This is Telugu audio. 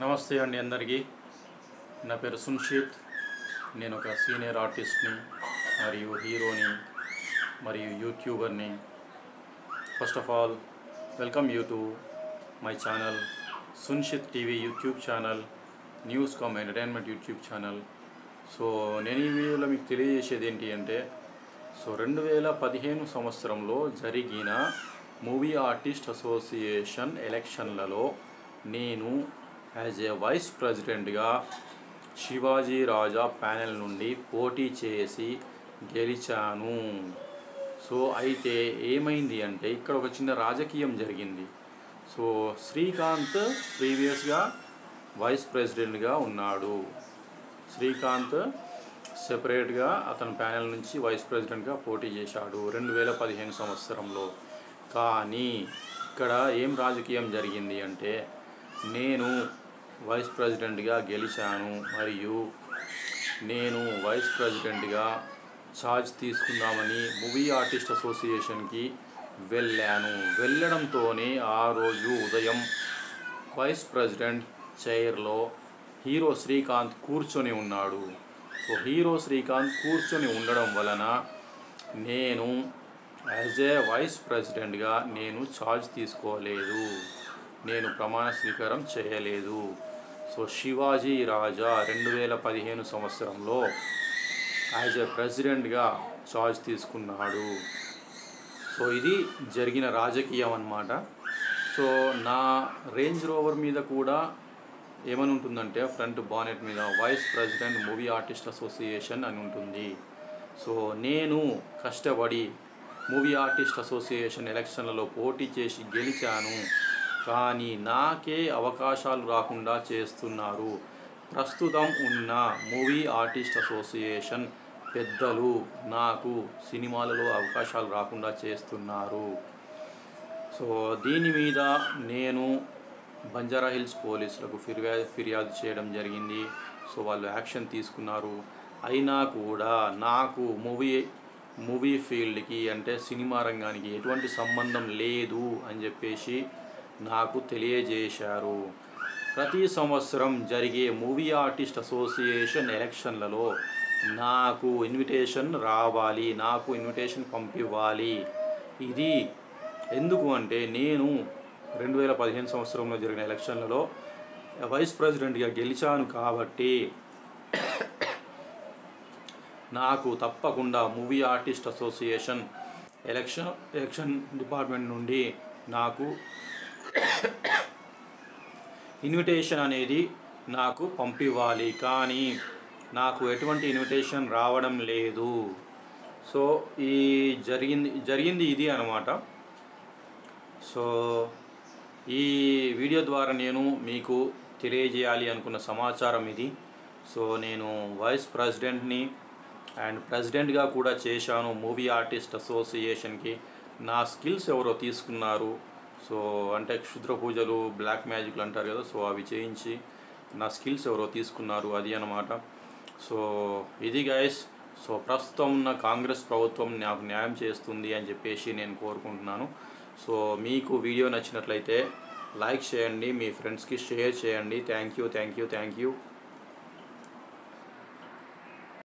నమస్తే అండి అందరికీ. నా పేరు సున్షిత్. నేను ఒక సీనియర్ ఆర్టిస్ట్ని మరియు హీరోని మరియు యూట్యూబర్ని. First of all welcome you to my channel Sunshith TV YouTube channel, news com entertainment YouTube channel. So నేను ఈ వీడియోలో మీకు తెలియజేసేది ఏంటి అంటే 2015 సంవత్సరంలో జరిగిన మూవీ ఆర్టిస్ట్ అసోసియేషన్ ఎలక్షన్లలో నేను యాజ్ ఏ వైస్ ప్రెసిడెంట్గా శివాజీ రాజా ప్యానెల్ నుండి పోటీ చేసి గెలిచాను. సో అయితే ఏమైంది అంటే ఇక్కడ ఒక చిన్న రాజకీయం జరిగింది. సో శ్రీకాంత్ ప్రీవియస్గా వైస్ ప్రెసిడెంట్గా ఉన్నాడు. శ్రీకాంత్ సెపరేట్గా అతని ప్యానెల్ నుంచి వైస్ ప్రెసిడెంట్గా పోటీ చేశాడు 2015 సంవత్సరంలో. కానీ ఇక్కడ ఏం రాజకీయం జరిగింది అంటే నేను వైస్ ప్రెసిడెంట్గా గెలిచాను మరియు నేను వైస్ ప్రెసిడెంట్గా ఛార్జ్ తీసుకుందామని మూవీ ఆర్టిస్ట్ అసోసియేషన్కి వెళ్ళడంతోనే ఆ రోజు ఉదయం వైస్ ప్రెసిడెంట్ చైర్లో హీరో శ్రీకాంత్ కూర్చొని ఉన్నాడు. సో హీరో శ్రీకాంత్ కూర్చొని ఉండడం వలన నేను యాజ్ ఏ వైస్ ప్రెసిడెంట్గా నేను ఛార్జ్ తీసుకోలేదు, నేను ప్రమాణ స్వీకారం చేయలేదు. సో శివాజీ రాజా 2015 సంవత్సరంలో యాజ్ ఏ ప్రెసిడెంట్గా ఛార్జ్ తీసుకున్నాడు. సో ఇది జరిగిన రాజకీయం అన్నమాట. సో నా రేంజ్ రోవర్ మీద కూడా ఏమని ఉంటుందంటే ఫ్రంట్ బానెట్ మీద vice president movie artist association అని ఉంటుంది. సో నేను కష్టపడి మూవీ ఆర్టిస్ట్ అసోసియేషన్ ఎలక్షన్లలో పోటీ చేసి గెలిచాను, కానీ నాకే అవకాశాలు రాకుండా చేస్తున్నారు. ప్రస్తుతం ఉన్న మూవీ ఆర్టిస్ట్ అసోసియేషన్ పెద్దలు నాకు సినిమాలలో అవకాశాలు రాకుండా చేస్తున్నారు. సో దీని మీద నేను బంజారాహిల్స్ పోలీసులకు ఫిర్యాదు చేయడం జరిగింది. సో వాళ్ళు యాక్షన్ తీసుకున్నారు. అయినా కూడా నాకు మూవీ ఫీల్డ్కి అంటే సినిమా రంగానికి ఎటువంటి సంబంధం లేదు అని చెప్పేసి నాకు తెలియజేశారు. ప్రతి సంవత్సరం జరిగే మూవీ ఆర్టిస్ట్ అసోసియేషన్ ఎలక్షన్లలో నాకు ఇన్విటేషన్ రావాలి, నాకు ఇన్విటేషన్ పంపివ్వాలి. ఇది ఎందుకు అంటే నేను 2015 సంవత్సరంలో జరిగిన ఎలక్షన్లలో వైస్ ప్రెసిడెంట్గా గెలిచాను కాబట్టి నాకు తప్పకుండా movie artist association election department నుండి నాకు ఇన్విటేషన్ అనేది నాకు పంపివ్వాలి. కానీ నాకు ఎటువంటి ఇన్విటేషన్ రావడం లేదు. సో ఈ జరిగింది ఇది అన్నమాట. సో ఈ వీడియో ద్వారా నేను మీకు తెలియజేయాలి అనుకున్న సమాచారం ఇది. సో నేను వైస్ ప్రెసిడెంట్ని అండ్ ప్రెసిడెంట్గా కూడా చేశాను మూవీ ఆర్టిస్ట్ అసోసియేషన్కి. నా స్కిల్స్ ఎవరో తీసుకున్నారు. సో అంటే క్షుద్ర పూజలు, బ్లాక్ మ్యాజిక్లు అంటారు కదా, సో అవి చేయించి నా స్కిల్స్ ఎవరో తీసుకున్నారు, అది అన్నమాట. సో ఇది గైస్. సో ప్రస్తుతం ఉన్న కాంగ్రెస్ ప్రభుత్వం నాకు న్యాయం చేస్తుంది అని చెప్పేసి నేను కోరుకుంటున్నాను. సో మీకు వీడియో నచ్చినట్లయితే లైక్ చేయండి, మీ ఫ్రెండ్స్కి షేర్ చేయండి. Thank you.